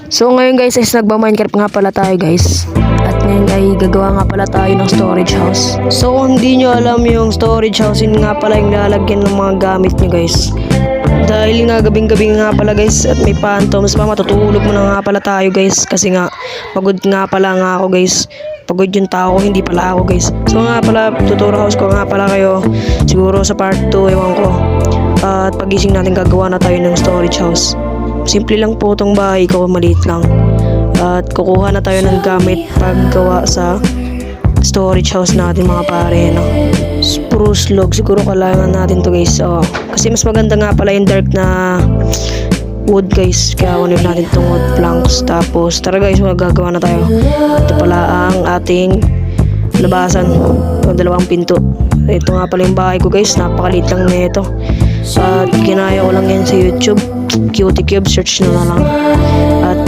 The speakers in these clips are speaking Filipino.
So ngayon guys is nagba-Minecraft nga pala tayo guys. At ngayon ay gagawa nga pala tayo ng storage house. So kung hindi nyo alam yung storage house, yun nga pala yung lalagyan ng mga gamit nyo guys. Dahil nga gabing-gabi nga pala guys at may phantoms pa, matutulog muna nga pala tayo guys. Kasi nga pagod nga pala nga ako guys. Pagod yung tao ko, hindi pala ako guys. So nga pala, tuturo house ko nga pala kayo. Siguro sa part 2, ewan ko. At pagising natin gagawa na tayo ng storage house. Simple lang po itong bahay ko, maliit lang. At kukuha na tayo ng gamit paggawa sa storage house natin mga pare, no? Spruce log, siguro kailangan natin to guys. Kasi mas maganda nga pala yung dark na wood guys. Kaya kunin natin itong wood planks. Tapos tara guys, magagawa na tayo. Ito pala ang ating labasan. Yung dalawang pinto. Ito nga pala yung bahay ko guys. Napakaliit lang na ito. At ginaya ko lang yan sa YouTube. Cutie Cube, search na lang. At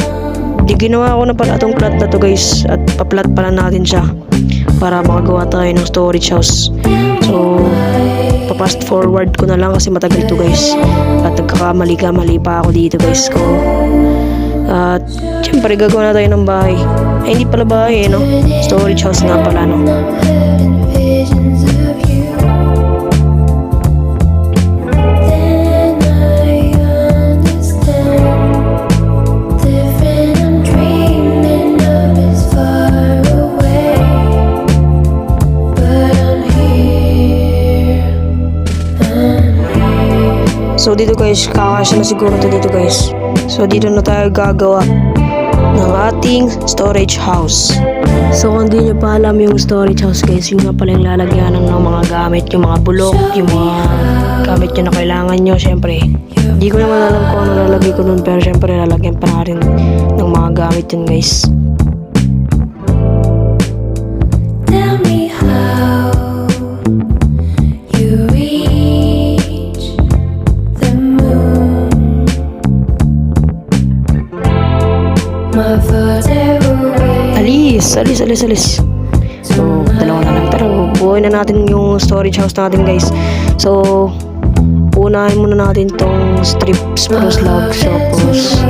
di ginawa ko na pala itong plot na to guys. At pa-plot pala natin siya para makagawa tayo ng storage house. So pa-fast forward ko na lang kasi matagal to guys. At nagkakamali pa ako dito guys ko. At syempre gagawa na tayo ng bahay. Ay hindi pala bahay no? Storage house nga pala no? So dito guys, kakasya na siguro to dito guys. So dito na tayo gagawa ng ating storage house. So kung di nyo pa alam yung storage house guys, yun nga pala yung lalagyanan ng mga gamit, yung mga bulok, yung mga gamit nyo na kailangan nyo. Syempre, hindi ko naman alam kung ano lalagay ko nun, pero syempre lalagyan pa na rin ng mga gamit yun guys. Alis. So, dalawa na lang. Pero, buuin na natin yung storage house natin, guys. So, unahin muna natin tong spruce log. Tapos,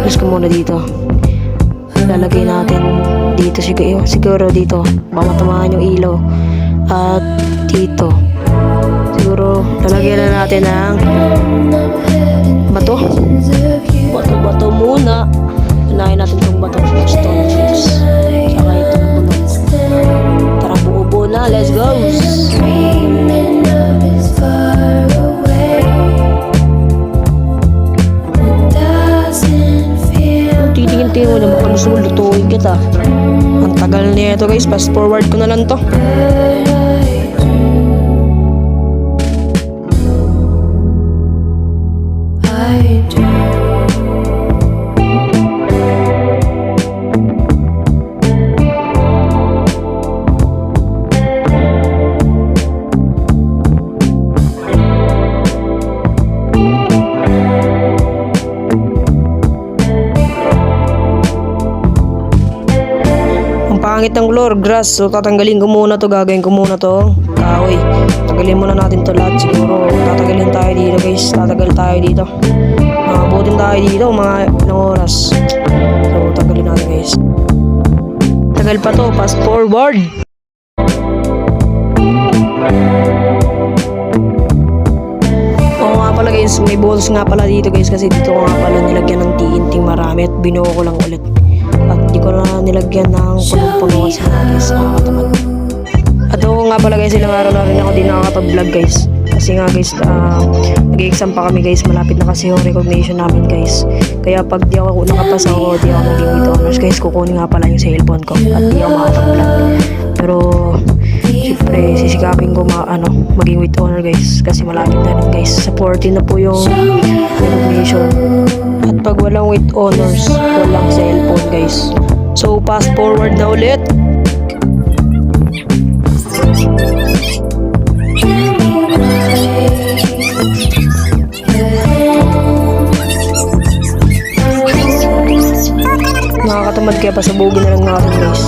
alis ko muna dito. Lalagay natin dito. Siguro dito. Baka matamaan yung ilaw. At dito. Siguro, lalagyan na natin ng bato. Bato muna. Unahin natin tong bato. Stone chips. Saka itong bulok. Tara, buo na. Let's go! Titingin-tingin mo na baka gusto mo lutuin kita. Ang tagal niya ito guys. Fast forward ko na lang to. Pangit ng floor, grass. So tatanggalin ko muna to, gagawin ko muna to kahoy. Tagalin muna natin to lahat. Siguro tatagalin tayo dito guys. Tatagal tayo dito. Makabutin tayo dito mga ilang oras. So tagalin natin guys. Tagal pa to, fast forward. Oo nga pala guys, may balls nga pala dito guys. Kasi dito ko nga pala nilagyan ng TNT marami at binuo ko lang ulit. At di ko na nilagyan ng punong-puno kasi nga guys, nakakatamad. At ako nga pala guys, ilang araw na rin ako di nakakapag-vlog guys. Kasi nga guys, nag-exam pa kami guys, malapit na kasi yung recognition namin guys. Kaya pag di ako nakapasa ako, di ako naging with honors guys, kukunin nga pala yung cellphone ko at di ako makapag-vlog. Pero siyempre sisikapin ko maging with honor guys, kasi malapit na rin guys. Sa 14 na po yung recognition. At pag walang with honors, walang cellphone guys. So fast forward na ulit. Nakakatamad kaya pasabugin na lang natin guys.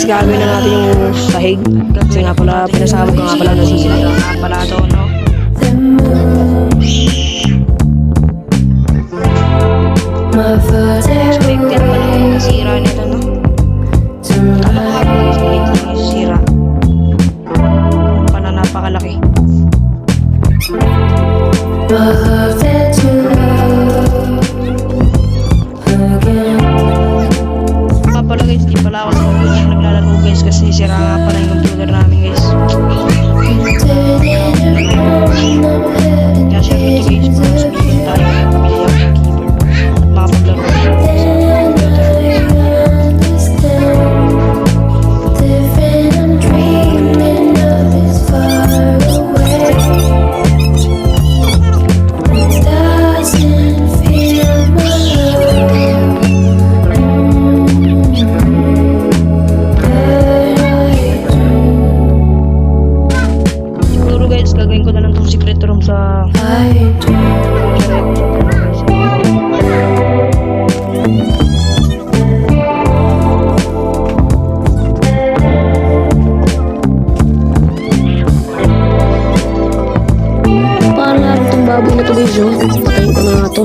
guys, gagawin na natin yung sahig. Kasi nga pala, pinasabog ko nga pala nasisira nga pala ito, no? Expected pala yung nasira nito, no? Alam ko nga pala guys, hindi nasisira. Pala napakalaki. Pala guys, di pala ako sa computer naglalaro guys kasi sira nga pala yung computer namin guys. Kaya syempre ito guys, kung sabihin tayo, nakabili ako ng keyboard at makapaglaro ko sa computer. Gagawin ko na lang itong secret room sa parang nga itong baboy na ito guys, oh. Patayin ko na nga ito.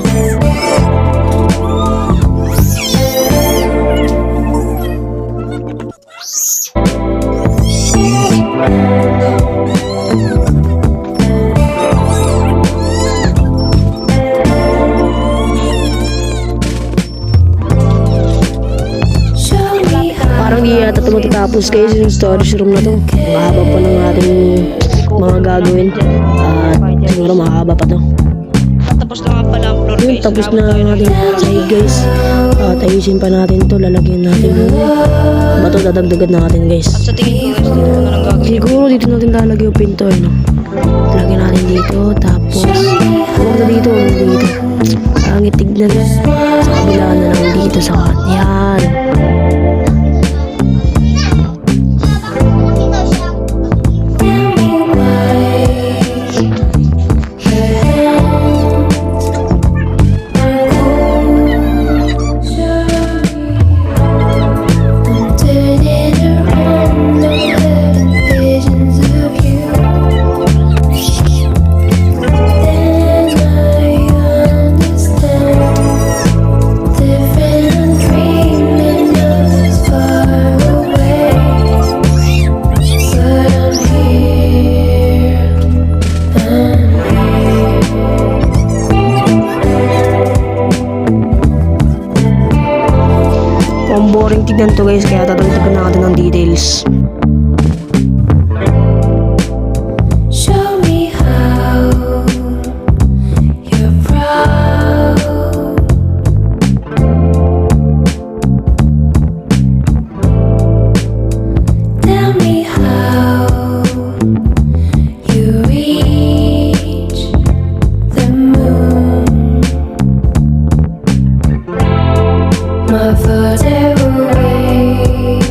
Parang di yata ito matatapos guys yung storage room na to. Mahaba pa ng ating mga gagawin. At siguro mahaba pa to. Tapos na nga pala ang floor guys. Tapos na ang ating sahig guys. At ayusin pa natin to. Lalagyan natin yung bato. Dadagdagan natin guys. At sa tingin ko guys, dito na lang gagawin. Siguro dito natin lalagyan yung pinto. No? Lagyan natin dito. Tapos huwag na dito. Huwag na dito. Pangit tignan. Sa kabila na lang dito sa yan. Ang boring tignan to guys, kaya tatagdagan natin ng details. Show me how you're proud. Tell me how you reach the moon. My further away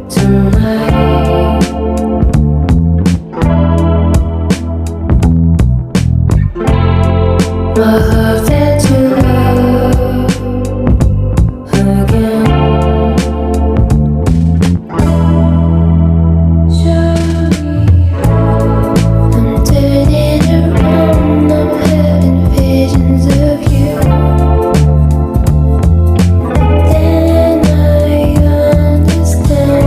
tonight. My heart fell to love again. Show me how I'm turning around. I'm having visions of you. Then I understand.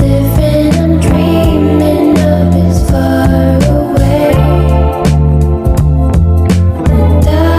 Different, I'm dreaming of is far away. And I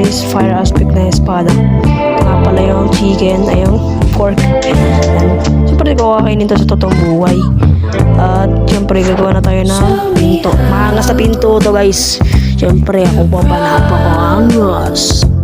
this fire aspect na espada. Nga pala yung chicken ay yung pork. Yan. Siyempre kakainin to sa totoong buhay. At siyempre gagawa na tayo ng pinto. Maangas na pinto to guys. Siyempre ako pa napakaangas.